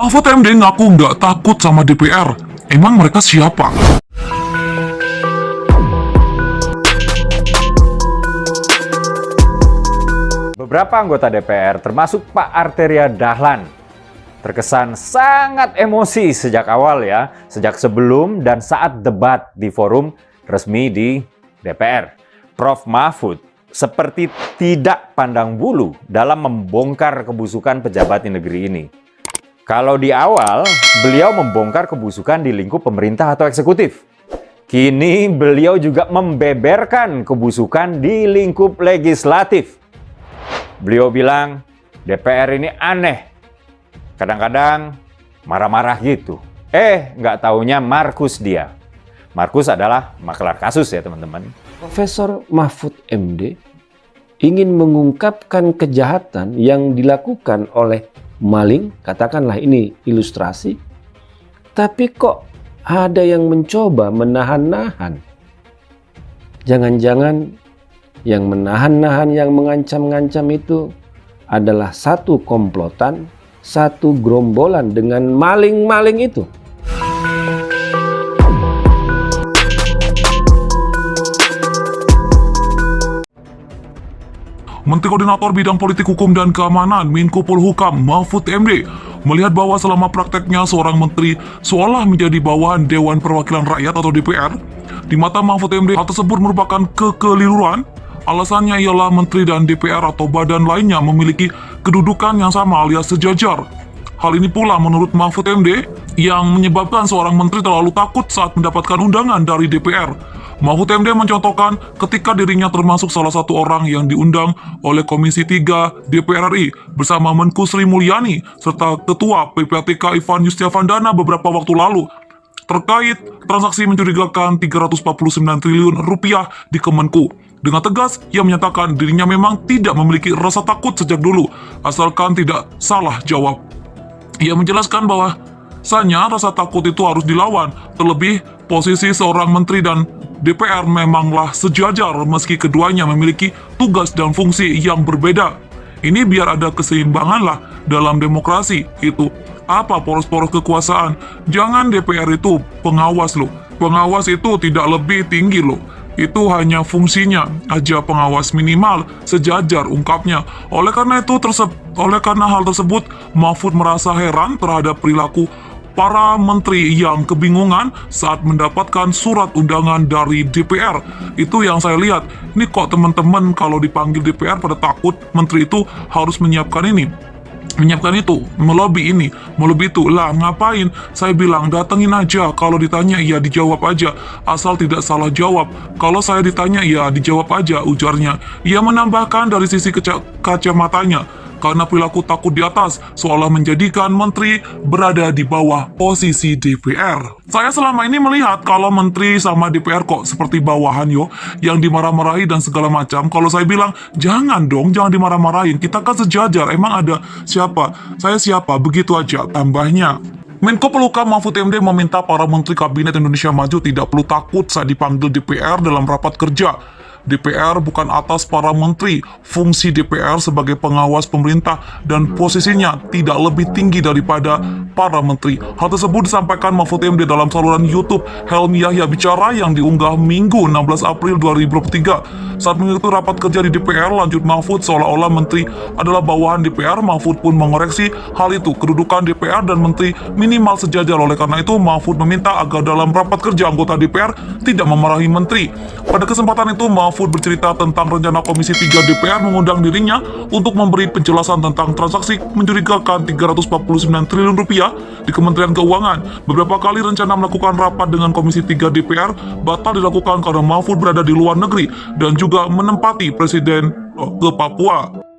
Mahfud MD ngaku nggak takut sama DPR. Emang mereka siapa? Beberapa anggota DPR, termasuk Pak Arteria Dahlan, terkesan sangat emosi sejak awal ya, sejak sebelum dan saat debat di forum resmi di DPR. Prof. Mahfud seperti tidak pandang bulu dalam membongkar kebusukan pejabat di negeri ini. Kalau di awal, beliau membongkar kebusukan di lingkup pemerintah atau eksekutif. Kini beliau juga membeberkan kebusukan di lingkup legislatif. Beliau bilang, DPR ini aneh. Kadang-kadang marah-marah gitu. Nggak taunya Markus dia. Markus adalah maklar kasus ya teman-teman. Profesor Mahfud MD ingin mengungkapkan kejahatan yang dilakukan oleh maling, katakanlah ini ilustrasi, tapi kok ada yang mencoba menahan-nahan. Jangan-jangan yang menahan-nahan, yang mengancam-ngancam itu adalah satu komplotan, satu gerombolan dengan maling-maling itu. Menteri Koordinator Bidang Politik Hukum dan Keamanan Menko Polhukam Mahfud MD melihat bahwa selama prakteknya seorang menteri seolah menjadi bawahan Dewan Perwakilan Rakyat atau DPR. Di mata Mahfud MD, hal tersebut merupakan kekeliruan. Alasannya ialah menteri dan DPR atau badan lainnya memiliki kedudukan yang sama alias sejajar. Hal ini pula menurut Mahfud MD yang menyebabkan seorang menteri terlalu takut saat mendapatkan undangan dari DPR. Mahfud MD mencontohkan ketika dirinya termasuk salah satu orang yang diundang oleh Komisi 3 DPR RI bersama Menku Sri Mulyani serta Ketua PPATK Ivan Yustiavandana beberapa waktu lalu terkait transaksi mencurigakan 349 triliun rupiah di Kemenku. Dengan tegas, ia menyatakan dirinya memang tidak memiliki rasa takut sejak dulu, asalkan tidak salah jawab. Ia menjelaskan bahwa rasa takut itu harus dilawan, terlebih posisi seorang menteri dan DPR memanglah sejajar meski keduanya memiliki tugas dan fungsi yang berbeda. Ini biar ada keseimbangan lah dalam demokrasi itu. Apa poros-poros kekuasaan? Jangan DPR itu pengawas loh. Pengawas itu tidak lebih tinggi loh. Itu hanya fungsinya aja pengawas minimal sejajar, ungkapnya. Oleh karena hal tersebut, Mahfud merasa heran terhadap perilaku para menteri yang kebingungan saat mendapatkan surat undangan dari DPR. Itu yang saya lihat. Ini kok teman-teman kalau dipanggil DPR pada takut menteri itu harus menyiapkan ini, menyiapkan itu, melobi ini, melobi itu. Lah ngapain? Saya bilang datengin aja, kalau ditanya ya dijawab aja, asal tidak salah jawab. Kalau saya ditanya ya dijawab aja, ujarnya. Ia menambahkan dari sisi kacamatanya, karena perilaku takut di atas seolah menjadikan menteri berada di bawah posisi DPR. Saya selama ini melihat kalau menteri sama DPR kok seperti bawahan yang dimarah-marahi dan segala macam. Kalau saya bilang jangan dong, jangan dimarah-marahin, kita kan sejajar, emang ada siapa? Saya siapa? Begitu aja tambahnya. Menko Polhukam Mahfud MD meminta para menteri Kabinet Indonesia Maju tidak perlu takut saat dipanggil DPR dalam rapat kerja. DPR bukan atas para menteri. Fungsi DPR sebagai pengawas pemerintah dan posisinya tidak lebih tinggi daripada para menteri. Hal tersebut disampaikan Mahfud MD dalam saluran YouTube Helmi Yahya Bicara yang diunggah Minggu 16 April 2023. Saat mengikuti rapat kerja di DPR, lanjut Mahfud seolah-olah menteri adalah bawahan DPR. Mahfud pun mengoreksi hal itu. Kedudukan DPR dan menteri minimal sejajar. Oleh karena itu, Mahfud meminta agar dalam rapat kerja anggota DPR tidak memarahi menteri. Pada kesempatan itu, Mahfud bercerita tentang rencana Komisi 3 DPR mengundang dirinya untuk memberi penjelasan tentang transaksi mencurigakan 349 triliun rupiah di Kementerian Keuangan. Beberapa kali rencana melakukan rapat dengan Komisi 3 DPR batal dilakukan karena Mahfud berada di luar negeri dan juga menempati Presiden ke Papua.